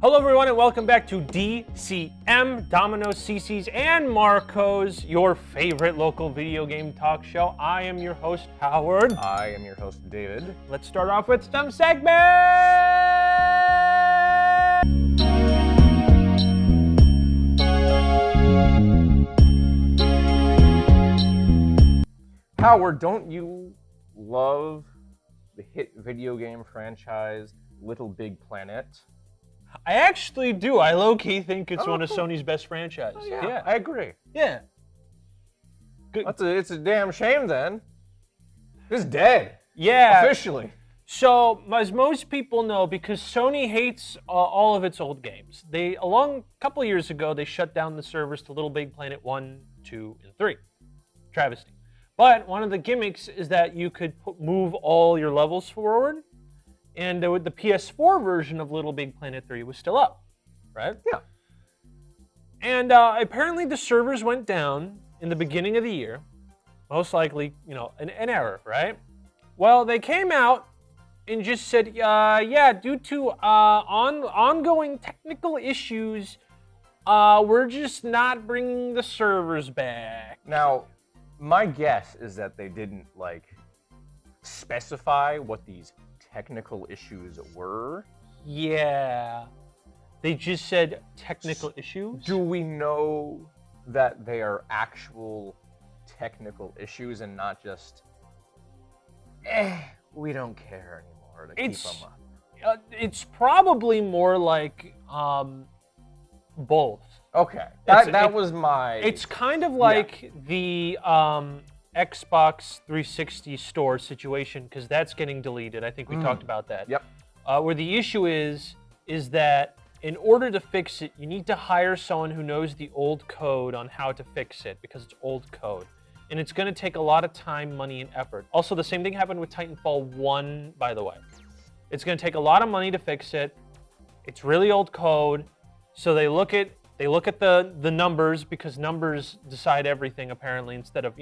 Hello everyone and welcome back to DCM, Domino's, CC's, and Marco's, your favorite local video game talk show. I am your host, Howard. I am your host, David. Let's start off with some segments! Howard, don't you love the hit video game franchise LittleBigPlanet? I actually do. I low-key think it's one of Sony's best franchises. Oh, yeah, I agree. Yeah. Good. It's a damn shame then. It's dead. Yeah. Officially. So, as most people know, because Sony hates all of its old games, a couple years ago, they shut down the servers to LittleBigPlanet 1, 2, and 3. Travesty. But one of the gimmicks is that you could move all your levels forward, and the PS4 version of LittleBigPlanet 3 was still up, right? Yeah. And apparently the servers went down in the beginning of the year. Most likely, an error, right? Well, they came out and just said, yeah, due to ongoing technical issues, we're just not bringing the servers back. Now, my guess is that they didn't, specify what these technical issues were. Yeah. They just said technical issues? Do we know that they are actual technical issues and not just, we don't care anymore to keep them up? It's probably more like both. Okay, that was my... It's kind of like the Xbox 360 store situation, because that's getting deleted. I think we talked about that. Yep. Where the issue is that in order to fix it, you need to hire someone who knows the old code on how to fix it, because it's old code. And it's going to take a lot of time, money, and effort. Also, the same thing happened with Titanfall 1, by the way. It's going to take a lot of money to fix it. It's really old code. So they look at the numbers, because numbers decide everything, apparently, instead of,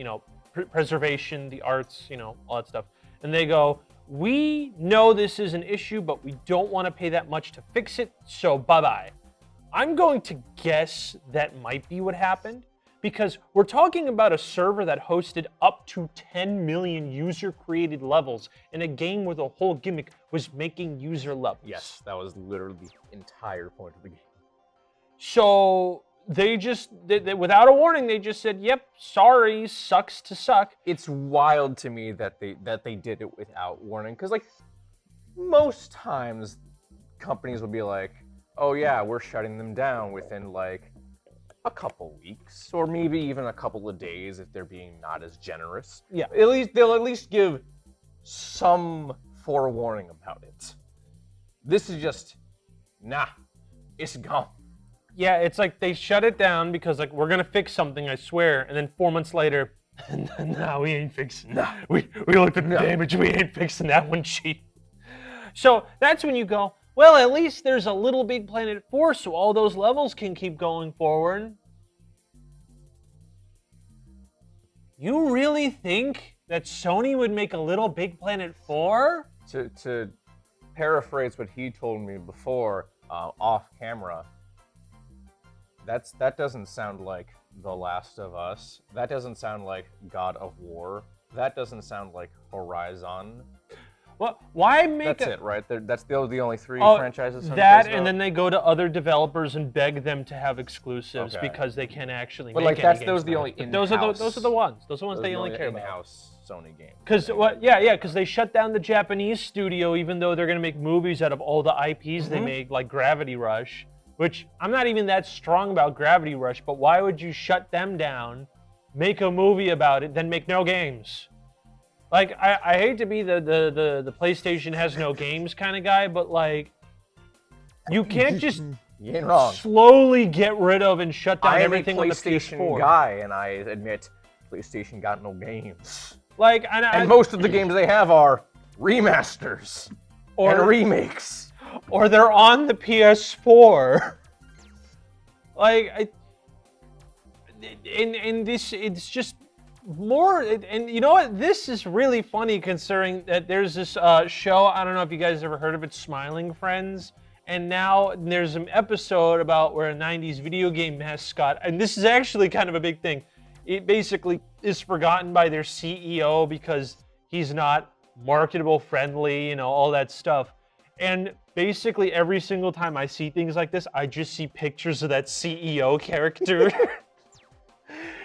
preservation, the arts, all that stuff. And they go, we know this is an issue, but we don't want to pay that much to fix it, so bye-bye. I'm going to guess that might be what happened, because we're talking about a server that hosted up to 10 million user-created levels in a game where the whole gimmick was making user levels. Yes, that was literally the entire point of the game. So they without a warning, they just said, yep, sorry, sucks to suck. It's wild to me that they did it without warning, because most times companies would be like, oh yeah, we're shutting them down within a couple weeks, or maybe even a couple of days if they're being not as generous. Yeah. They'll at least give some forewarning about it. This is just, nah, it's gone. Yeah, it's like they shut it down because we're gonna fix something, I swear, and then 4 months later, no, we ain't fixing that. We looked at the damage, we ain't fixing that one sheet. So that's when you go, well, at least there's a LittleBigPlanet 4, so all those levels can keep going forward. You really think that Sony would make a LittleBigPlanet 4? To paraphrase what he told me before, off camera, that doesn't sound like The Last of Us. That doesn't sound like God of War. That doesn't sound like Horizon. Well, why make That's it, right? That's the only three franchises. That, and then they go to other developers and beg them to have exclusives because they can't actually make any games. Those are the only in-house. Those are the ones. Those are the ones they only care about. In-house Sony games. Because they shut down the Japanese studio, even though they're gonna make movies out of all the IPs they make, like Gravity Rush. Which, I'm not even that strong about Gravity Rush, but why would you shut them down, make a movie about it, then make no games? I hate to be the PlayStation has no games kind of guy, but you can't just you ain't wrong. Slowly get rid of and shut down everything on the PlayStation PS4. guy, and I admit, PlayStation got no games. And most of the games they have are remasters and remakes. Or they're on the PS4. It's just more, and you know what? This is really funny considering that there's this show, I don't know if you guys ever heard of it, Smiling Friends, And now there's an episode about where a 90s video game mascot, and this is actually kind of a big thing, it basically is forgotten by their CEO because he's not marketable friendly, you know, all that stuff. And basically every single time I see things like this, I just see pictures of that CEO character.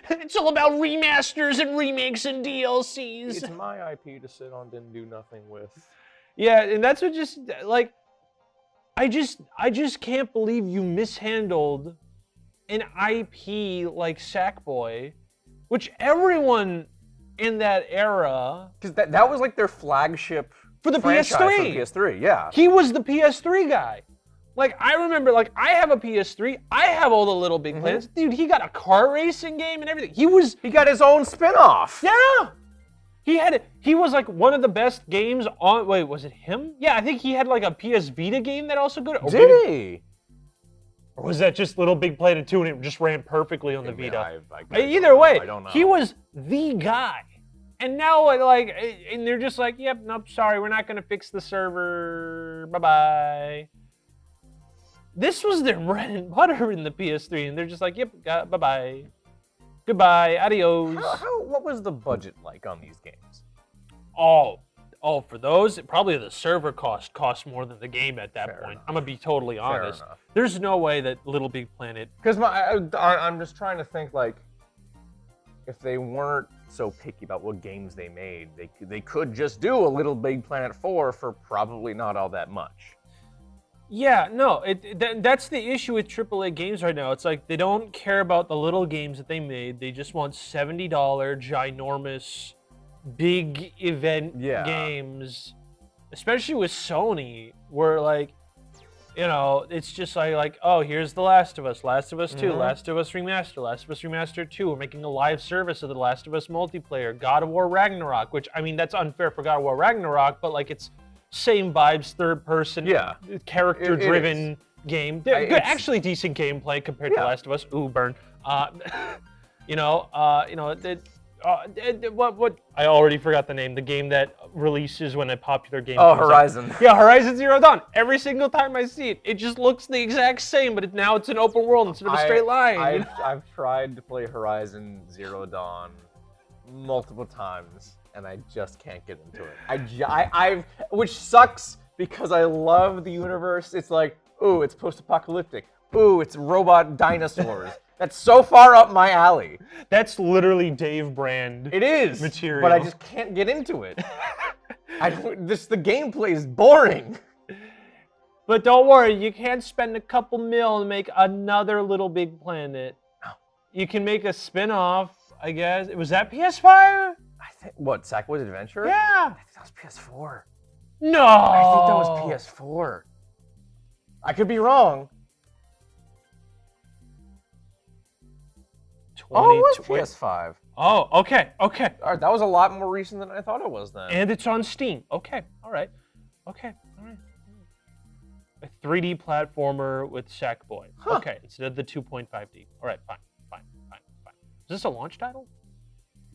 It's all about remasters and remakes and DLCs. It's my IP to sit on and do nothing with. Yeah, and that's what just, like, I just can't believe you mishandled an IP like Sackboy, which everyone in that era... Because that was like their flagship for the franchise PS3. For the PS3, yeah. He was the PS3 guy. Like, I remember, like, I have a PS3. I have all the Little Big Planets. Dude, he got a car racing game and everything. He got his own spin-off. Yeah! He was like one of the best games on, wait, was it him? Yeah, I think he had like a PS Vita game that also good. Did he? Or was that just Little Big Planet 2 and it just ran perfectly on the Vita? Either way, I don't know. He was the guy. And now, like, and they're just like, yep, nope, sorry, we're not going to fix the server. Bye-bye. This was their bread and butter in the PS3, and they're just like, yep, bye-bye. Goodbye, adios. What was the budget like on these games? Oh, for those, probably the server cost more than the game at that point. Enough. I'm going to be totally honest. Enough. There's no way that Little Big Planet... Because I'm just trying to think, like, if they weren't so picky about what games they made, they could just do a Little Big Planet 4 for probably not all that much. Yeah, no, that's the issue with AAA games right now. It's like they don't care about the little games that they made. They just want $70 ginormous, big event games, especially with Sony, where like, you know, it's just like, oh, here's The Last of Us, Last of Us 2, Last of Us Remastered, Last of Us Remastered 2. We're making a live service of The Last of Us multiplayer, God of War Ragnarok, which, I mean, that's unfair for God of War Ragnarok, but like it's same vibes, third person, character-driven game. Good, actually decent gameplay compared to Last of Us. Ooh, burn. What? I already forgot the name. The game that releases when a popular game comes Horizon. out. Yeah, Horizon Zero Dawn. Every single time I see it, it just looks the exact same, but now it's an open world instead of a straight line. I've tried to play Horizon Zero Dawn multiple times, and I just can't get into it. Which sucks because I love the universe. It's like, ooh, it's post-apocalyptic. Ooh, it's robot dinosaurs. That's so far up my alley. That's literally Dave Brand. It is material, but I just can't get into it. The gameplay is boring. But don't worry, you can't spend a couple mil to make another Little Big Planet. You can make a spin-off, I guess. Was that PS5? What, Sackboy's Adventure? Yeah. I think that was PS4. No. I think that was PS4. I could be wrong. Oh, it was PS5. Oh, okay. All right, that was a lot more recent than I thought it was then. And it's on Steam. Okay, all right. A 3D platformer with Sackboy. Huh. Okay, instead of the 2.5D. All right, fine. Is this a launch title?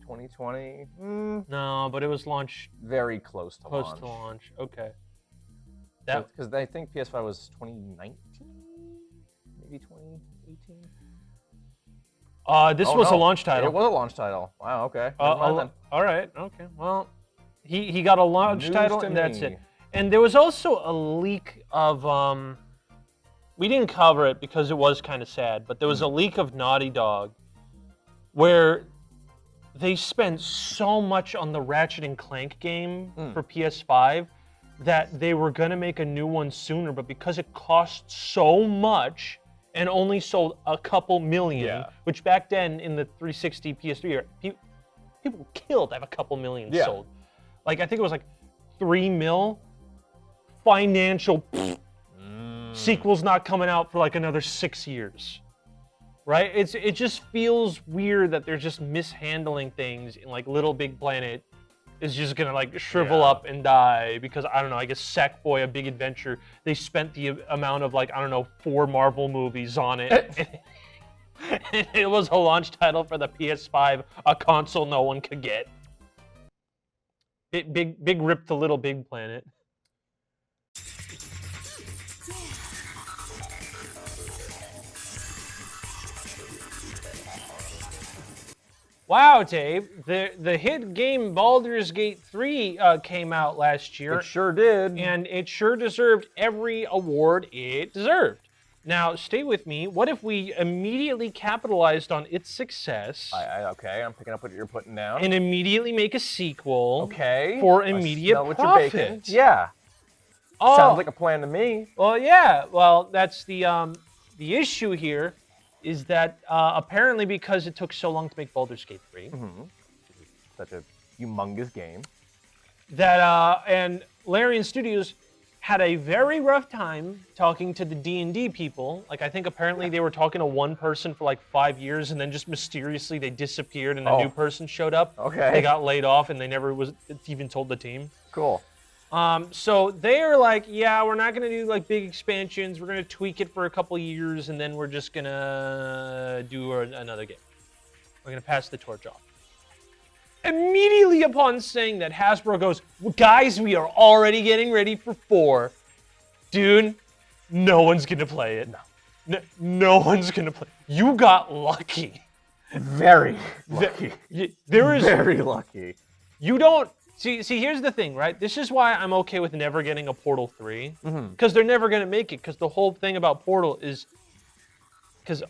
2020? No, but it was launched very close to launch. Close to launch. Okay. Because I think PS5 was 2019, maybe 2018. This was a launch title. It was a launch title. Wow. Okay. All right. Okay. Well, he got a launch title, and that's it. And there was also a leak of we didn't cover it because it was kind of sad, but there was a leak of Naughty Dog where they spent so much on the Ratchet and Clank game for PS5 that they were going to make a new one sooner, but because it cost so much and only sold a couple million, which back then in the 360 PS3 era, people killed to have a couple million sold. Like, I think it was like 3 mil. Financial sequel's not coming out for like another 6 years. Right? It just feels weird that they're just mishandling things, and like Little Big Planet is just gonna like shrivel up and die because, I don't know, I guess Sackboy, A Big Adventure, they spent the amount of like, I don't know, 4 Marvel movies on it. It was a launch title for the PS5, a console no one could get. Big rip to Little Big Planet. Wow, Dave, the hit game Baldur's Gate 3 came out last year. It sure did. And it sure deserved every award it deserved. Now, stay with me. What if we immediately capitalized on its success? Okay, I'm picking up what you're putting down. And immediately make a sequel. Okay. For immediate I smell what profit. you're baking. Yeah. Oh, sounds like a plan to me. Well, yeah. Well, that's the issue here. Is that apparently because it took so long to make Baldur's Gate 3. Mm-hmm. Such a humongous game. That, and Larian Studios had a very rough time talking to the D&D people. Like, I think apparently they were talking to one person for like 5 years, and then just mysteriously they disappeared and a new person showed up. Okay. They got laid off, and they never was even told the team. Cool. So they're like, yeah, we're not going to do like big expansions. We're going to tweak it for a couple years, and then we're just going to do another game. We're going to pass the torch off. Immediately upon saying that, Hasbro goes, well, guys, we are already getting ready for 4. Dude, no one's going to play it. No one's going to play it. You got lucky. Very lucky. Very lucky. You don't... See, here's the thing, right? This is why I'm okay with never getting a Portal 3. Because they're never going to make it. Because the whole thing about Portal is... Because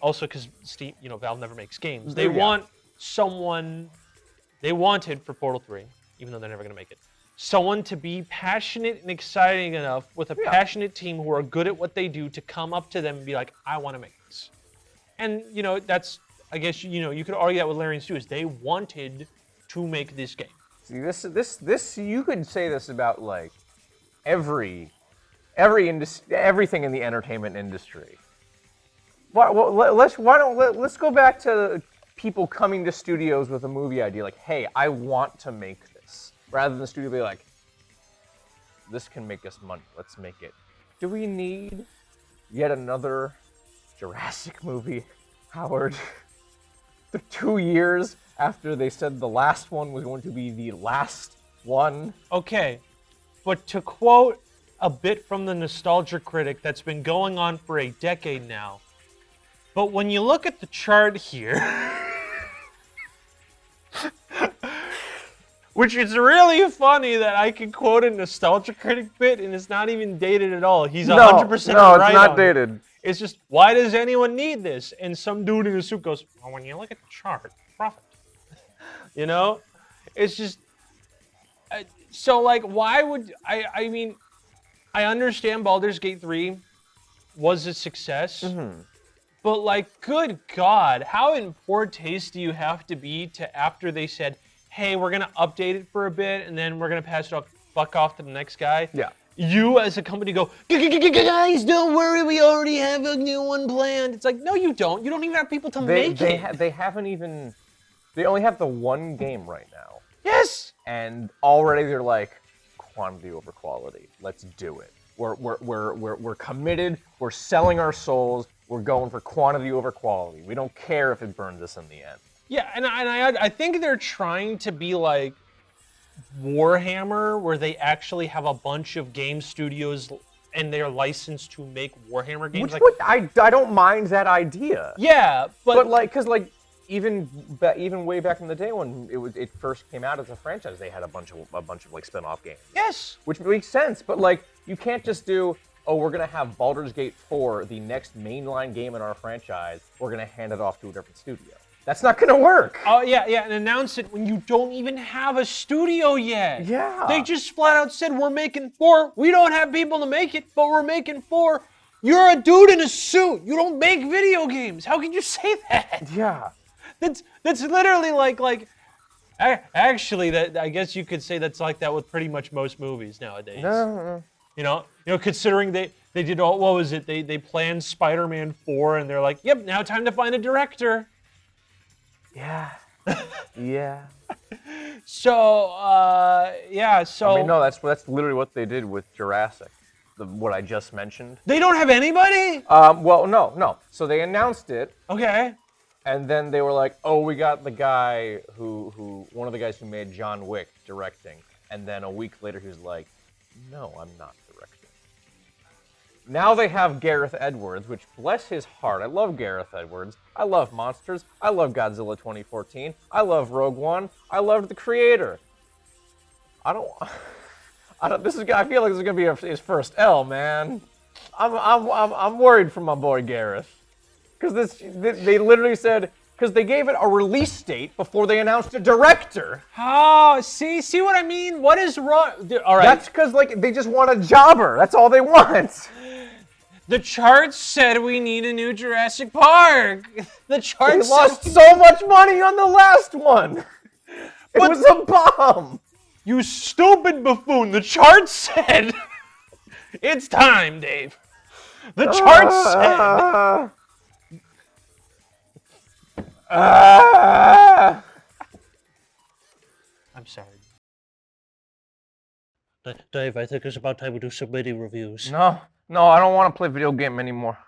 Steam, Valve never makes games. They want someone... They wanted for Portal 3, even though they're never going to make it, someone to be passionate and exciting enough with a passionate team who are good at what they do to come up to them and be like, I want to make this. And, that's... I guess, you could argue that with Larian Studios. They wanted to make this game. See, this you could say this about like everything in the entertainment industry. Let's go back to people coming to studios with a movie idea, like, hey, I want to make this, rather than the studio be like, this can make us money, let's make it. Do we need yet another Jurassic movie, Howard? 2 years after they said the last one was going to be the last one. Okay, but to quote a bit from the Nostalgia Critic that's been going on for a decade now, but when you look at the chart here, which is really funny that I can quote a Nostalgia Critic bit and it's not even dated at all. He's 100% right. No, it's not dated. It's just, why does anyone need this? And some dude in a suit goes, well, when you look at the chart, profit. It's just, so like, why would, I mean, I understand Baldur's Gate 3 was a success, but like, good God, how in poor taste do you have to be to, after they said, hey, we're going to update it for a bit, and then we're going to pass it off, fuck off to the next guy? Yeah. You, as a company, go, guys, don't worry, we already have a new one planned. It's like, no, you don't. You don't even have people to make it. They haven't even... They only have the one game right now. Yes! And already they're like, quantity over quality. Let's do it. We're committed. We're selling our souls. We're going for quantity over quality. We don't care if it burns us in the end. Yeah, and I think they're trying to be like Warhammer, where they actually have a bunch of game studios and they're licensed to make Warhammer games. I don't mind that idea. Yeah, but like, because like even way back in the day when it first came out as a franchise, they had a bunch of like spin-off games. Yes, which makes sense. But like, you can't just do, oh, we're gonna have Baldur's Gate 4, the next mainline game in our franchise. We're gonna hand it off to a different studio. That's not gonna work. Oh, yeah, and announce it when you don't even have a studio yet. Yeah. They just flat out said, we're making 4. We don't have people to make it, but we're making 4. You're a dude in a suit. You don't make video games. How can you say that? Yeah. That's literally like actually, that I guess you could say that's like that with pretty much most movies nowadays. No. Considering they did all, what was it? They planned Spider-Man 4 and they're like, yep, now time to find a director. Yeah. Yeah. So, so... I mean, no, that's literally what they did with Jurassic, what I just mentioned. They don't have anybody? Well, no. So they announced it. Okay. And then they were like, oh, we got the guy one of the guys who made John Wick directing. And then a week later, he was like, no, I'm not directing. Now they have Gareth Edwards, which, bless his heart, I love Gareth Edwards. I love Monsters. I love Godzilla 2014. I love Rogue One. I love the creator. I don't. I feel like this is gonna be his first L, man. I'm worried for my boy Gareth, because they literally said, because they gave it a release date before they announced a director. Oh, see what I mean? What is wrong? All right. That's because they just want a jobber. That's all they want. The charts said we need a new Jurassic Park. The charts They lost so much money on the last one. It was a bomb. You stupid buffoon. The charts said it's time, Dave. The charts said. I'm sorry. Dave, I think it's about time we do some mini reviews. No, I don't want to play video game anymore.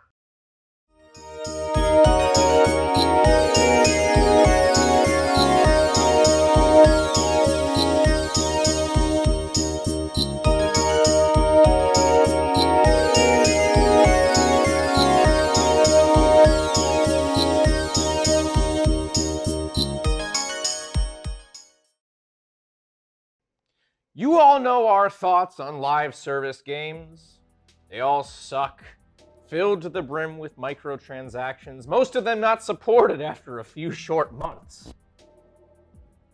You all know our thoughts on live service games. They all suck, filled to the brim with microtransactions, most of them not supported after a few short months.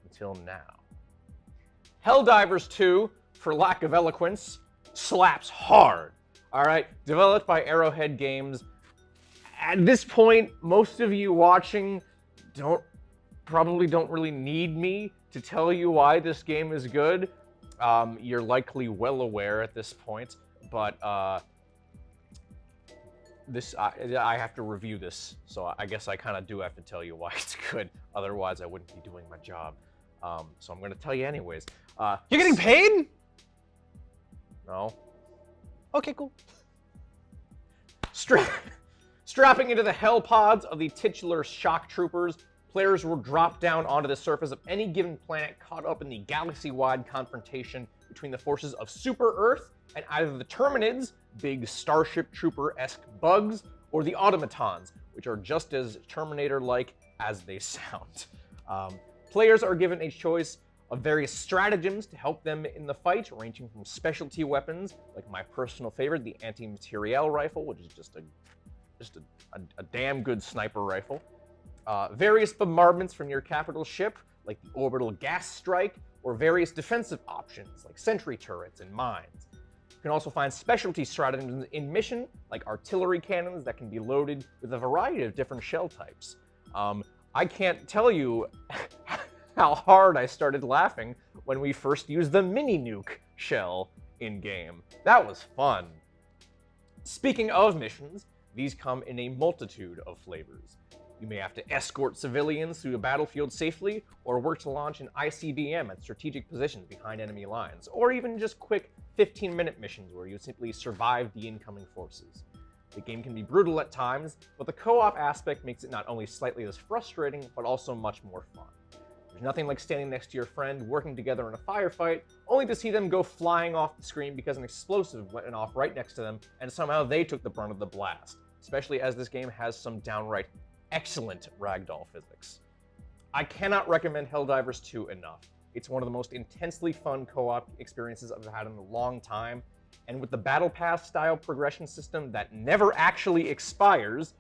Until now. Helldivers 2, for lack of eloquence, slaps hard. Alright, developed by Arrowhead Games. At this point, most of you watching probably don't really need me to tell you why this game is good. You're likely well aware at this point, but I have to review this, so I guess I kind of do have to tell you why it's good. Otherwise, I wouldn't be doing my job. So I'm going to tell you anyways. You're getting paid? No. Okay, cool. Strapping into the hell pods of the titular shock troopers, players will drop down onto the surface of any given planet caught up in the galaxy-wide confrontation between the forces of Super Earth and either the Terminids, big Starship Trooper-esque bugs, or the Automatons, which are just as Terminator-like as they sound. Players are given a choice of various stratagems to help them in the fight, ranging from specialty weapons, like my personal favorite, the anti-materiel rifle, which is just a damn good sniper rifle. Various bombardments from your capital ship, like the orbital gas strike, or various defensive options, like sentry turrets and mines. You can also find specialty stratagems in mission, like artillery cannons that can be loaded with a variety of different shell types. I can't tell you how hard I started laughing when we first used the mini-nuke shell in-game. That was fun. Speaking of missions, these come in a multitude of flavors. You may have to escort civilians through the battlefield safely, or work to launch an ICBM at strategic positions behind enemy lines, or even just quick 15-minute missions where you simply survive the incoming forces. The game can be brutal at times, but the co-op aspect makes it not only slightly less frustrating, but also much more fun. There's nothing like standing next to your friend, working together in a firefight, only to see them go flying off the screen because an explosive went off right next to them, and somehow they took the brunt of the blast, especially as this game has some downright excellent ragdoll physics. I cannot recommend Helldivers 2 enough. It's one of the most intensely fun co-op experiences I've had in a long time, and with the Battle Pass style progression system that never actually expires,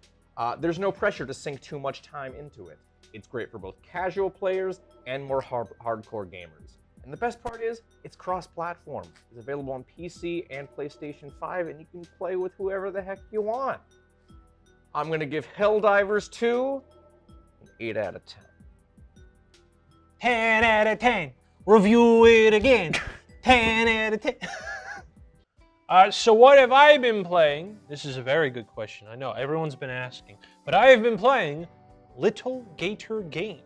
there's no pressure to sink too much time into it. It's great for both casual players and more hardcore gamers. And the best part is, it's cross-platform. It's available on PC and PlayStation 5, and you can play with whoever the heck you want. I'm going to give Helldivers 2 an 8 out of 10. 10 out of 10. Review it again. 10 out of 10. So what have I been playing? This is a very good question. I know, everyone's been asking. But I have been playing Little Gator Game.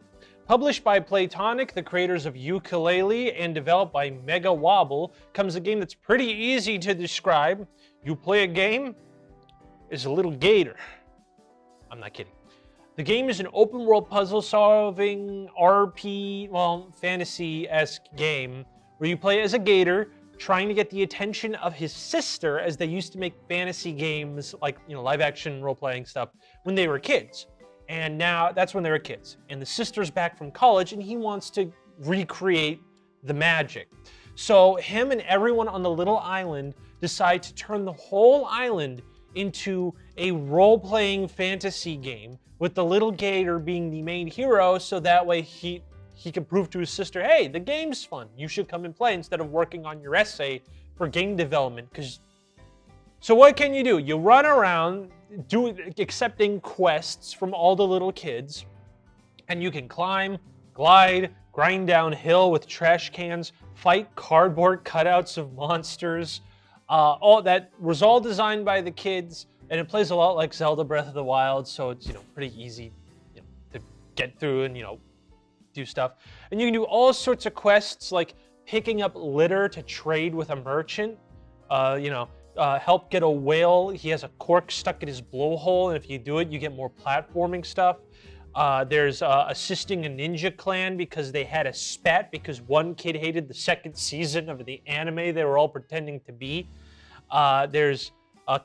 Published by Playtonic, the creators of Yooka-Laylee, and developed by Mega Wobble, comes a game that's pretty easy to describe. You play a game as a little gator. I'm not kidding. The game is an open-world puzzle-solving fantasy-esque game where you play as a gator trying to get the attention of his sister, as they used to make fantasy games like, live action role playing stuff when they were kids. And now that's when they were kids. And the sister's back from college and he wants to recreate the magic. So him and everyone on the little island decide to turn the whole island into a role-playing fantasy game with the little gator being the main hero, so that way he can prove to his sister, hey, the game's fun. You should come and play instead of working on your essay for game development. So what can you do? You run around accepting quests from all the little kids, and you can climb, glide, grind downhill with trash cans, fight cardboard cutouts of monsters. All that was all designed by the kids, and it plays a lot like Zelda Breath of the Wild, so it's pretty easy to get through and do stuff. And you can do all sorts of quests like picking up litter to trade with a merchant. Help get a whale. He has a cork stuck in his blowhole, and if you do it, you get more platforming stuff. There's assisting a ninja clan because they had a spat because one kid hated the second season of the anime they were all pretending to be. There's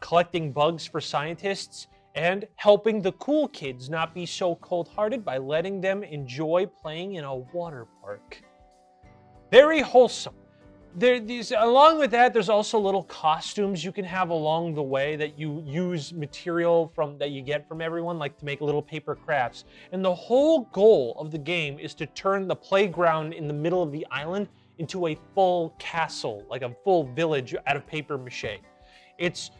collecting bugs for scientists and helping the cool kids not be so cold-hearted by letting them enjoy playing in a water park. Very wholesome. Along with that, there's also little costumes you can have along the way that you use material that you get from everyone, like to make little paper crafts. And the whole goal of the game is to turn the playground in the middle of the island into a full castle, like a full village out of paper mache. It's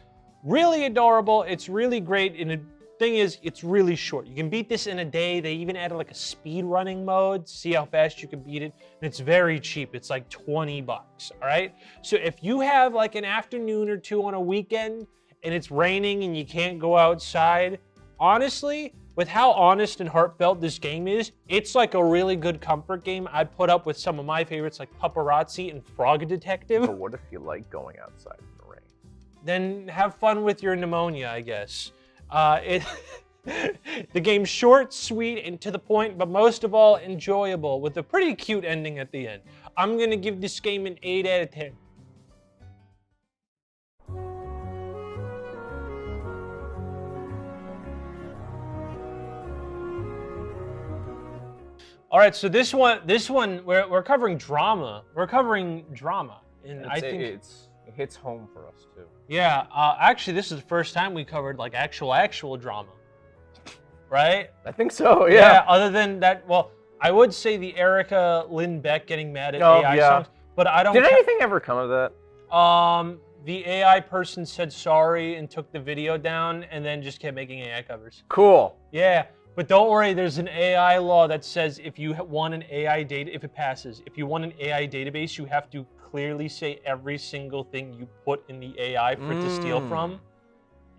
really adorable. It's really great. And the thing is, it's really short. You can beat this in a day. They even added like a speed running mode to see how fast you can beat it. And it's very cheap. It's like $20, all right? So if you have like an afternoon or two on a weekend and it's raining and you can't go outside, honestly, with how honest and heartfelt this game is, it's like a really good comfort game. I'd put up with some of my favorites like Paparazzi and Frog Detective. But what if you like going outside in the rain? Then have fun with your pneumonia, I guess. The game's short, sweet, and to the point, but most of all, enjoyable, with a pretty cute ending at the end. I'm gonna give this game an 8 out of 10. All right, so this one, we're covering drama. We're covering drama, and I think it hits home for us too. Yeah, actually, this is the first time we covered like actual drama, right? I think so. Yeah. Other than that, well, I would say the Erica Lynn Beck getting mad at AI songs, but I don't. Did anything ever come of that? The AI person said sorry and took the video down, and then just kept making AI covers. Cool. Yeah. But don't worry, there's an AI law that says if you want an AI data, if it passes, if you want an AI database, you have to clearly say every single thing you put in the AI for it to steal from,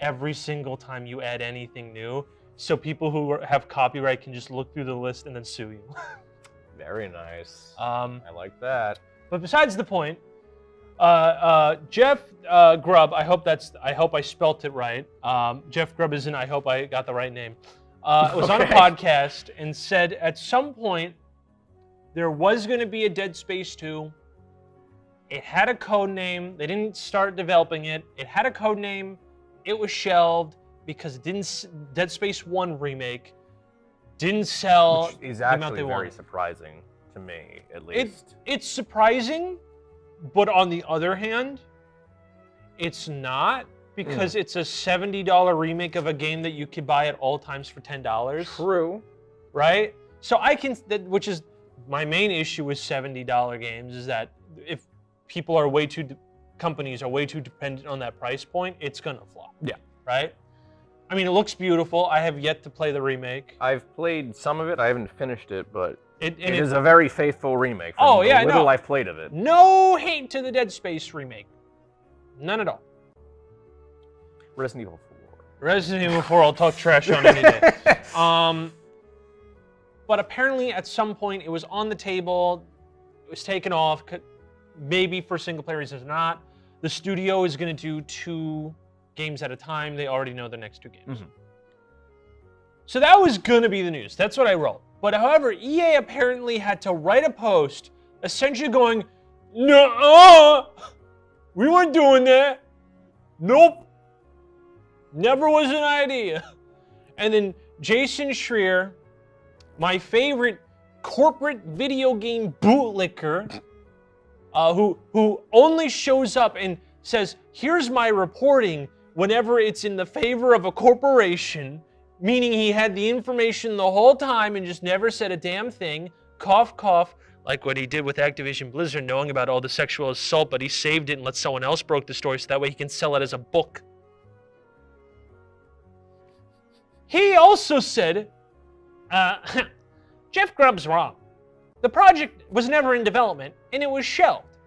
every single time you add anything new. So people who have copyright can just look through the list and then sue you. Very nice. I like that. But besides the point, Jeff Grubb, I hope I spelt it right. Jeff Grubb isn't, I hope I got the right name. Was on a podcast and said at some point there was going to be a Dead Space 2. It had a code name. They didn't start developing it. It had a code name. It was shelved because Dead Space 1 remake didn't sell. Which is actually very surprising to me, at least. It's surprising, but on the other hand, it's not. Because it's a $70 remake of a game that you could buy at all times for $10. True. Right? So which is my main issue with $70 games, is that if companies are way too dependent on that price point, it's gonna flop. Yeah. Right? I mean, it looks beautiful. I have yet to play the remake. I've played some of it. I haven't finished it, but it is a very faithful remake. From the little I've played of it. No hate to the Dead Space remake. None at all. Resident Evil 4. Resident Evil 4, I'll talk trash on any day. But apparently at some point it was on the table, it was taken off, maybe for single player reasons or not. The studio is going to do 2 games at a time. They already know the next 2 games. So that was going to be the news. That's what I wrote. But however, EA apparently had to write a post essentially going, "No, We weren't doing that. Nope. Never was an idea. And then Jason Schreier, my favorite corporate video game bootlicker, who only shows up and says, here's my reporting whenever it's in the favor of a corporation, meaning he had the information the whole time and just never said a damn thing. Cough, cough. Like what he did with Activision Blizzard, knowing about all the sexual assault, but he saved it and let someone else broke the story so that way he can sell it as a book. He also said, Jeff Grubb's wrong. The project was never in development and it was shelved.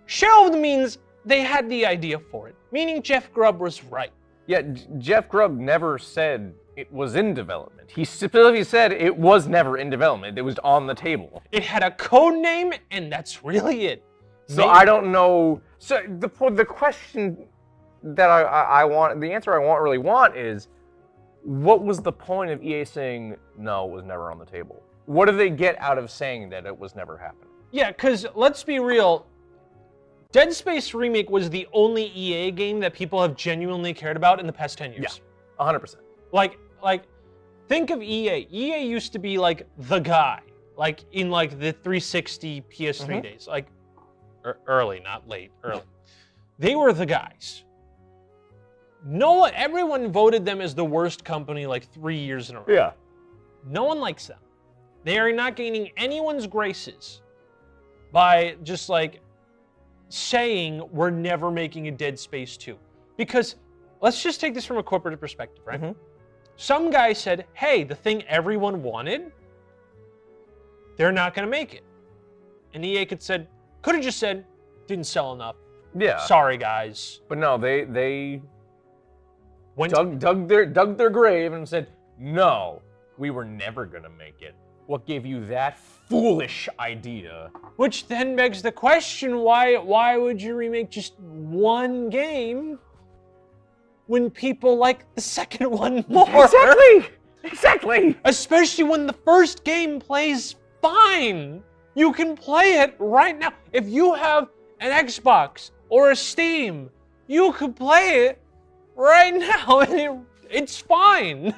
Shelved means they had the idea for it, meaning Jeff Grubb was right. Yeah, Jeff Grubb never said it was in development. He specifically said it was never in development. It was on the table. It had a code name, and that's really it. So I don't know. So the question that I want, the answer I really want is, what was the point of EA saying, no, it was never on the table? What do they get out of saying that it was never happening? Yeah, because let's be real. Dead Space Remake was the only EA game that people have genuinely cared about in the past 10 years. Yeah, 100%. Like, think of EA. EA used to be like the guy, like in like the 360 PS3 days, like early, not late, early. They were the guys. Everyone voted them as the worst company like 3 years in a row. Yeah. No one likes them. They are not gaining anyone's graces by just like saying we're never making a Dead Space 2. Because let's just take this from a corporate perspective, right? Some guy said, hey, the thing everyone wanted, they're not going to make it. And EA could have just said, didn't sell enough. Yeah. Sorry, guys. But no, they dug their grave and said, no, we were never going to make it. What gave you that foolish idea? Which then begs the question, why would you remake just one game when people like the second one more? Exactly! Especially when the first game plays fine. You can play it right now. If you have an Xbox or a Steam, you could play it right now and it's fine.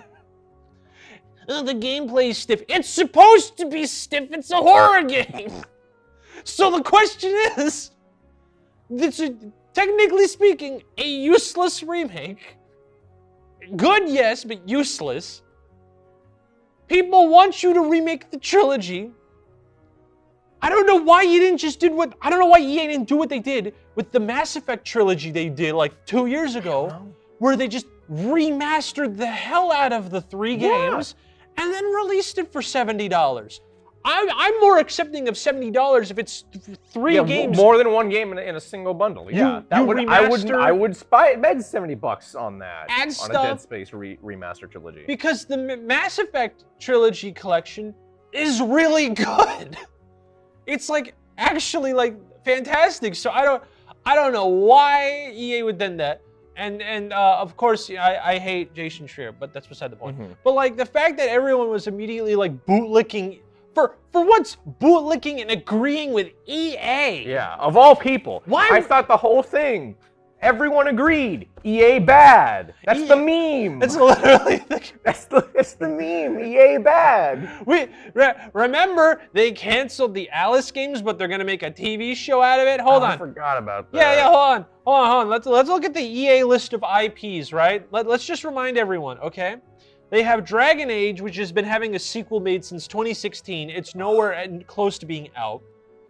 The gameplay is stiff. It's supposed to be stiff. It's a horror game. So the question is, it's technically speaking, a useless remake. Good, yes, but useless. People want you to remake the trilogy. I don't know why you didn't just I don't know why EA didn't do what they did with the Mass Effect trilogy they did like 2 years ago, where they just remastered the hell out of the 3 games and then released it for $70. I'm more accepting of $70 if it's 3 games. More than one game in a single bundle. Yeah, I would spend $70 on that. Add on stuff, a Dead Space remaster trilogy. Because the Mass Effect trilogy collection is really good. It's like actually like fantastic. So I don't know why EA would do that. And of course, I hate Jason Schreier, but that's beside the point. But like the fact that everyone was immediately like bootlicking, for once, bootlicking and agreeing with EA. Yeah, of all people. Why? I thought the whole thing, everyone agreed, EA bad. That's the meme. That's literally that's the meme, EA bad. Remember, they canceled the Alice games, but they're gonna make a TV show out of it? Hold on. I forgot about that. Yeah, hold on. Let's look at the EA list of IPs, right? Let's just remind everyone, okay? They have Dragon Age, which has been having a sequel made since 2016. It's nowhere close to being out,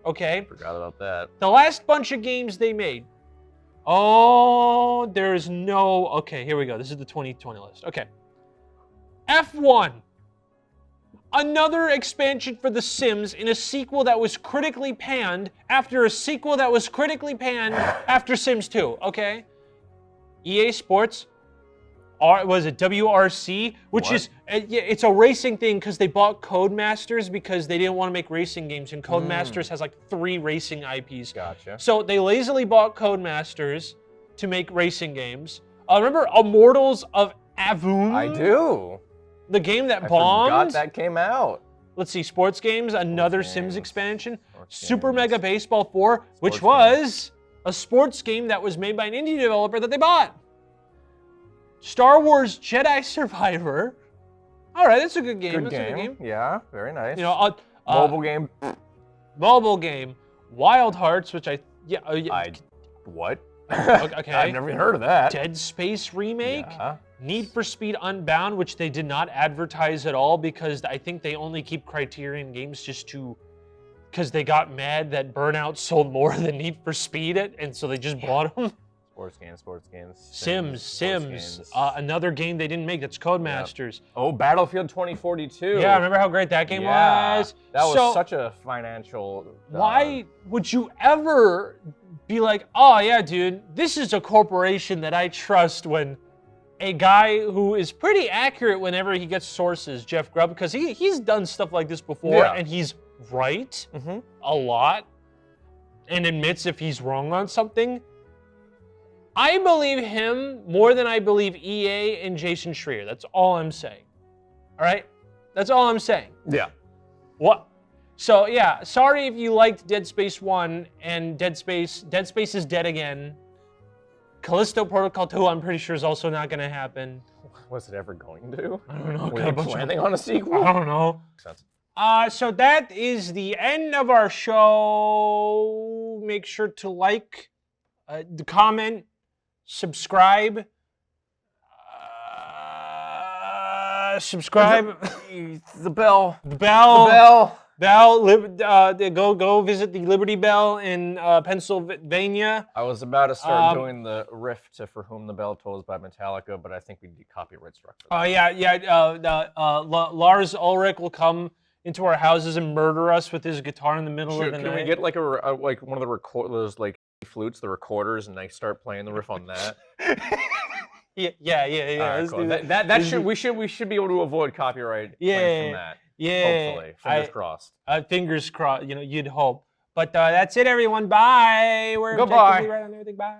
okay? Forgot about that. The last bunch of games they made. Oh, there is no... Okay, here we go. This is the 2020 list. Okay. F1. Another expansion for The Sims in a sequel that was critically panned after a sequel that was critically panned after Sims 2, okay? EA Sports, was it WRC? Which is, it's a racing thing because they bought Codemasters because they didn't want to make racing games, and Codemasters has like 3 racing IPs. Gotcha. So they lazily bought Codemasters to make racing games. Remember Immortals of Avun? I do. The game that bombed? I forgot that came out. Let's see, Sports Games, another Sims expansion. Sports Super games. Mega Baseball 4, which was a sports game that was made by an indie developer that they bought. Star Wars Jedi Survivor. All right, that's a good game. Good game. Yeah, very nice. You know, mobile game. Mobile game. Wild Hearts, which What? Okay. I've never even heard of that. Dead Space remake. Yeah. Need for Speed Unbound, which they did not advertise at all because I think they only keep Criterion games because they got mad that Burnout sold more than Need for Speed and so they just bought them. Sports games. Sims. Another game they didn't make, that's Codemasters. Yep. Oh, Battlefield 2042. Yeah, remember how great that game was? That was such a financial... Why would you ever be like, oh yeah, dude, this is a corporation that I trust, when a guy who is pretty accurate whenever he gets sources, Jeff Grubb, because he's done stuff like this before, and he's right a lot, and admits if he's wrong on something. I believe him more than I believe EA and Jason Schreier. That's all I'm saying. All right? That's all I'm saying. Yeah. What? So, yeah, sorry if you liked Dead Space 1 and Dead Space is dead again. Callisto Protocol 2, I'm pretty sure, is also not going to happen. Was it ever going to? I don't know. Were they planning on a sequel? I don't know. Makes sense. So that is the end of our show. Make sure to like, comment, subscribe. Subscribe. The bell. The bell. The bell. Go visit the Liberty Bell in Pennsylvania. I was about to start doing the riff to "For Whom the Bell Tolls" by Metallica, but I think we'd be copyright struck. Oh Lars Ulrich will come into our houses and murder us with his guitar in the middle of the night. Can we get like like one of the those like flutes, the recorders, and I start playing the riff on that? Yeah. Right, cool. We should be able to avoid copyright claims from that. Yeah. Hopefully. Fingers crossed. Fingers crossed. You know, you'd hope. But that's it, everyone. Bye. We're Goodbye. right on everything. Bye.